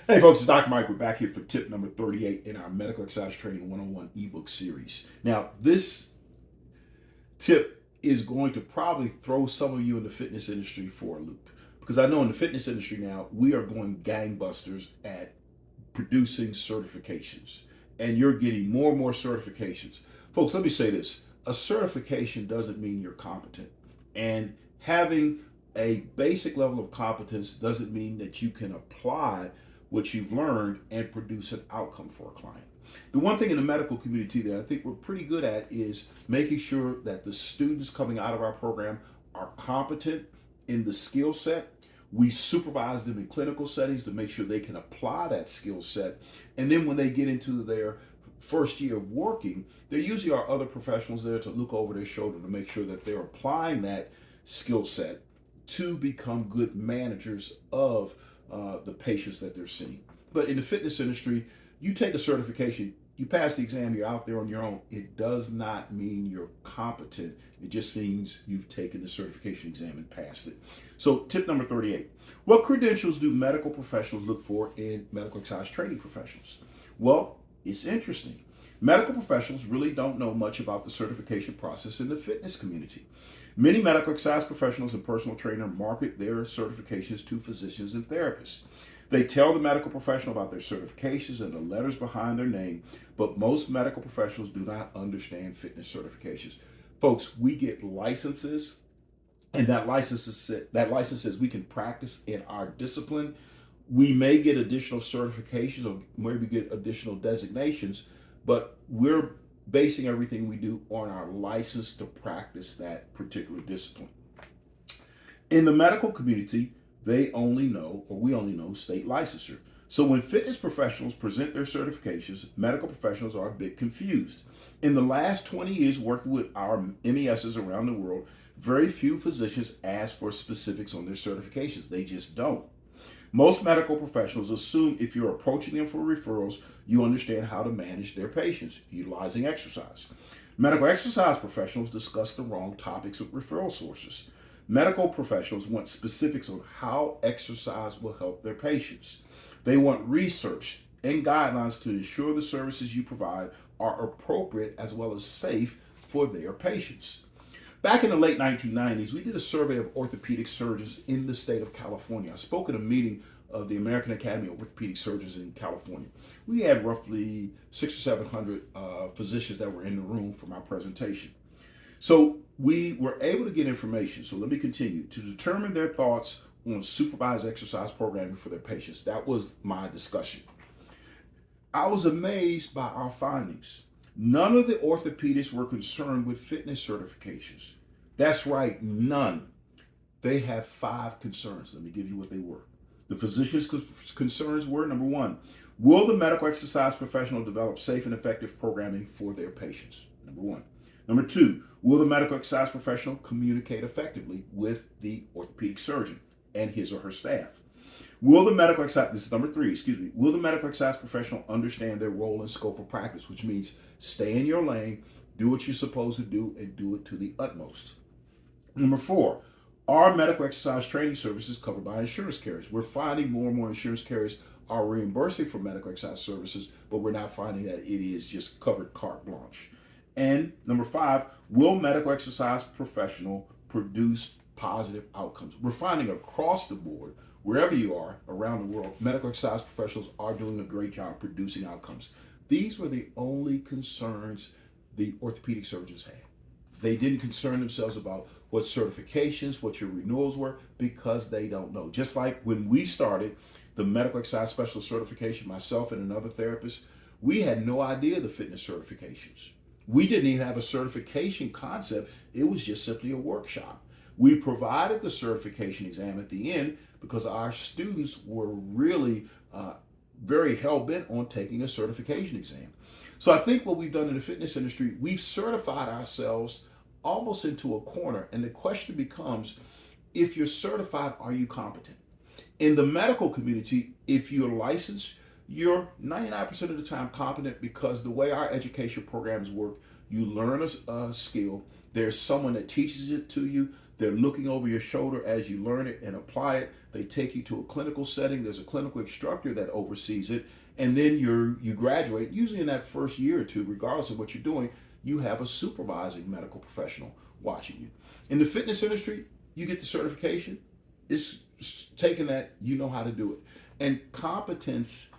Hey folks, it's Dr. Mike. We're back here for tip number 38 in our Medical Exercise Training 101 ebook series. Now, this tip is going to probably throw some of you in the fitness industry for a loop. Because I know in the fitness industry now, we are going gangbusters at producing certifications. And you're getting more and more certifications. Folks, let me say this. A certification doesn't mean you're competent. And having a basic level of competence doesn't mean that you can apply what you've learned and produce an outcome for a client. The one thing in the medical community that I think we're pretty good at is making sure that the students coming out of our program are competent in the skill set. We supervise them in clinical settings to make sure they can apply that skill set. And then when they get into their first year of working, there usually are other professionals there to look over their shoulder to make sure that they're applying that skill set to become good managers of the patients that they're seeing. But in the fitness industry, you take a certification, you pass the exam, you're out there on your own. It does not mean you're competent. It just means you've taken the certification exam and passed it. So, tip number 38. What credentials do medical professionals look for in medical exercise training professionals? Well, it's interesting. Medical professionals really don't know much about the certification process in the fitness community. Many medical exercise professionals and personal trainers market their certifications to physicians and therapists. They tell the medical professional about their certifications and the letters behind their name, but most medical professionals do not understand fitness certifications. Folks, we get licenses, and that license says we can practice in our discipline. We may get additional certifications or maybe get additional designations, but we're basing everything we do on our license to practice that particular discipline. In the medical community, we only know state licensure. So when fitness professionals present their certifications, medical professionals are a bit confused. In the last 20 years working with our MESs around the world, very few physicians ask for specifics on their certifications. They just don't. Most medical professionals assume if you're approaching them for referrals, you understand how to manage their patients, utilizing exercise. Medical exercise professionals discuss the wrong topics with referral sources. Medical professionals want specifics on how exercise will help their patients. They want research and guidelines to ensure the services you provide are appropriate as well as safe for their patients. Back in the late 1990s, we did a survey of orthopedic surgeons in the state of California. I spoke at a meeting of the American Academy of Orthopedic Surgeons in California. We had roughly 600 or 700 physicians that were in the room for my presentation. So we were able to get information. So let me continue to determine their thoughts on supervised exercise programming for their patients. That was my discussion. I was amazed by our findings. None of the orthopedists were concerned with fitness certifications. That's right, none. They have 5 concerns. Let me give you what they were. The physician's concerns were number 1, will the medical exercise professional develop safe and effective programming for their patients? Number 1. Number 2, will the medical exercise professional communicate effectively with the orthopedic surgeon and his or her staff? Will the medical exercise, this is number 3, will the medical exercise professional understand their role and scope of practice, which means stay in your lane, do what you're supposed to do, and do it to the utmost. Number 4, are medical exercise training services covered by insurance carriers? We're finding more and more insurance carriers are reimbursing for medical exercise services, but we're not finding that it is just covered carte blanche. And number 5, will medical exercise professional produce positive outcomes? We're finding across the board, wherever you are around the world, medical exercise professionals are doing a great job producing outcomes. These were the only concerns the orthopedic surgeons had. They didn't concern themselves about what certifications, what your renewals were, because they don't know. Just like when we started the medical exercise specialist certification, myself and another therapist, we had no idea the fitness certifications. We didn't even have a certification concept. It was just simply a workshop. We provided the certification exam at the end because our students were really very hell-bent on taking a certification exam. So I think what we've done in the fitness industry, we've certified ourselves almost into a corner. And the question becomes, if you're certified, are you competent? In the medical community, if you're licensed, you're 99% of the time competent because the way our education programs work, you learn a skill, there's someone that teaches it to you, They're looking over your shoulder as you learn it and apply it. They take you to a clinical setting. There's a clinical instructor that oversees it. And then you graduate. Usually in that first year or two, regardless of what you're doing, you have a supervising medical professional watching you. In the fitness industry, you get the certification. It's taking that, you know how to do it. And competence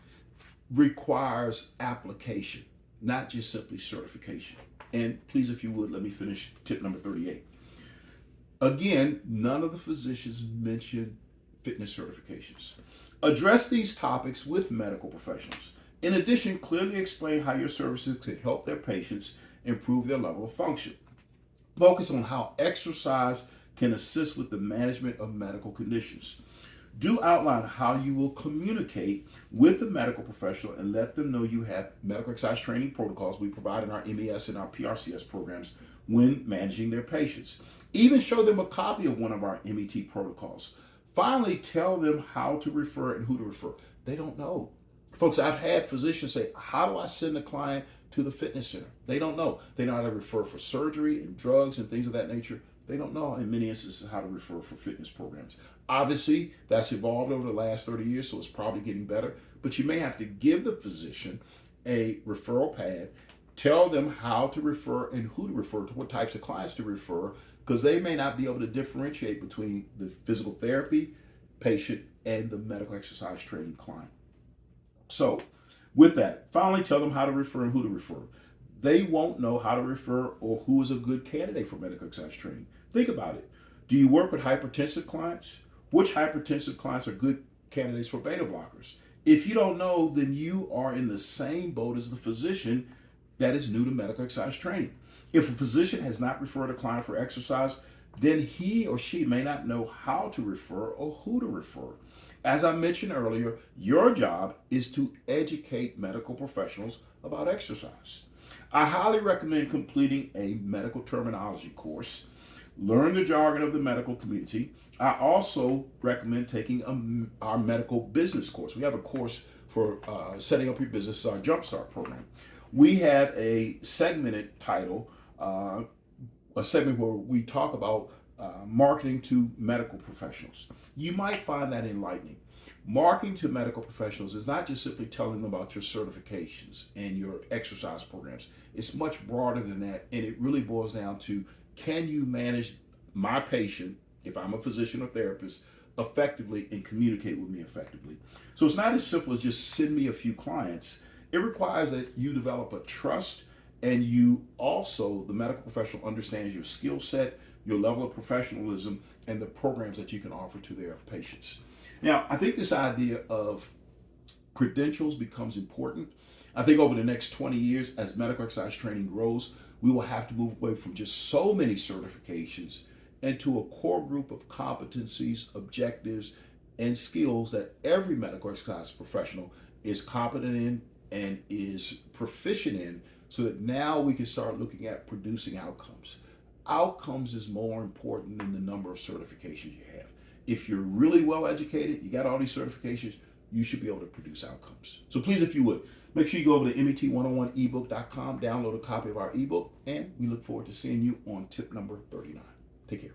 requires application, not just simply certification. And please, if you would, let me finish tip number 38. Again, none of the physicians mention fitness certifications. Address these topics with medical professionals. In addition, clearly explain how your services could help their patients improve their level of function. Focus on how exercise can assist with the management of medical conditions. Do outline how you will communicate with the medical professional and let them know you have medical exercise training protocols we provide in our MES and our PRCS programs when managing their patients. Even show them a copy of one of our MET protocols. Finally, tell them how to refer and who to refer. They don't know. Folks, I've had physicians say, how do I send a client to the fitness center? They don't know. They know how to refer for surgery and drugs and things of that nature. They don't know in many instances how to refer for fitness programs. Obviously, that's evolved over the last 30 years, so it's probably getting better. But you may have to give the physician a referral pad, tell them how to refer and who to refer to, what types of clients to refer, because they may not be able to differentiate between the physical therapy patient and the medical exercise training client. So, with that, finally tell them how to refer and who to refer. They won't know how to refer or who is a good candidate for medical exercise training. Think about it. Do you work with hypertensive clients? Which hypertensive clients are good candidates for beta blockers? If you don't know, then you are in the same boat as the physician that is new to medical exercise training. If a physician has not referred a client for exercise, then he or she may not know how to refer or who to refer. As I mentioned earlier, your job is to educate medical professionals about exercise. I highly recommend completing a medical terminology course. Learn the jargon of the medical community. I also recommend taking our medical business course. We have a course for setting up your business, our Jumpstart program. We have a segmented title, a segment where we talk about marketing to medical professionals. You might find that enlightening. Marketing to medical professionals is not just simply telling them about your certifications and your exercise programs. It's much broader than that, and it really boils down to, can you manage my patient, if I'm a physician or therapist, effectively and communicate with me effectively? So it's not as simple as just send me a few clients. It requires that you develop a trust, and you also, the medical professional, understands your skill set, your level of professionalism, and the programs that you can offer to their patients. Now, I think this idea of credentials becomes important. I think over the next 20 years, as medical exercise training grows, we will have to move away from just so many certifications into a core group of competencies, objectives, and skills that every medical exercise professional is competent in and is proficient in, so that now we can start looking at producing outcomes. Outcomes is more important than the number of certifications you have. If you're really well educated, you got all these certifications, you should be able to produce outcomes. So please, if you would, make sure you go over to MET101ebook.com, download a copy of our ebook, and we look forward to seeing you on tip number 39. Take care.